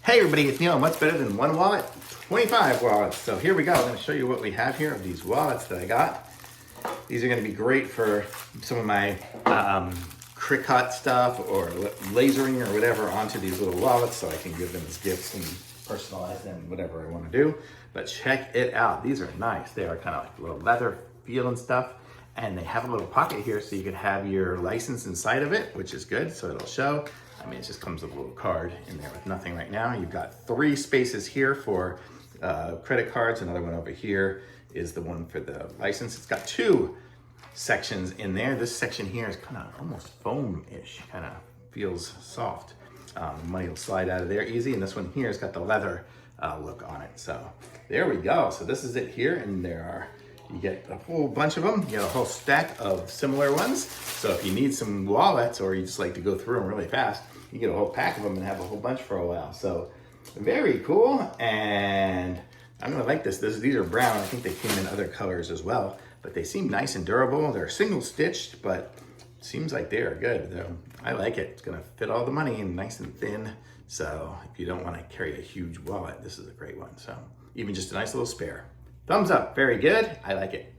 Hey everybody, it's Neil, and what's better than one wallet? 25 wallets. So here we go. I'm going to show you what we have here of these wallets that I got. These are going to be great for some of my Cricut stuff or lasering or whatever onto these little wallets so I can give them as gifts and personalize them, whatever I want to do. But check it out. These are nice. They are kind of like a little leather feel and stuff. And they have a little pocket here so you can have your license inside of it, which is good, so it'll show. I mean, it just comes with a little card in there with nothing right now. You've got 3 spaces here for credit cards. Another one over here is the one for the license. It's got 2 sections in there. This section here is kind of almost foam-ish, kind of feels soft. Money will slide out of there easy. And this one here has got the leather look on it. So there we go. So this is it here, and you get a whole bunch of them. You get a whole stack of similar ones. So if you need some wallets or you just like to go through them really fast, you get a whole pack of them and have a whole bunch for a while. So very cool. And I'm gonna like this. These are brown. I think they came in other colors as well, but they seem nice and durable. They're single stitched, but seems like they are good. I like it. It's gonna fit all the money and nice and thin. So if you don't wanna carry a huge wallet, this is a great one. So even just a nice little spare. Thumbs up, very good. I like it.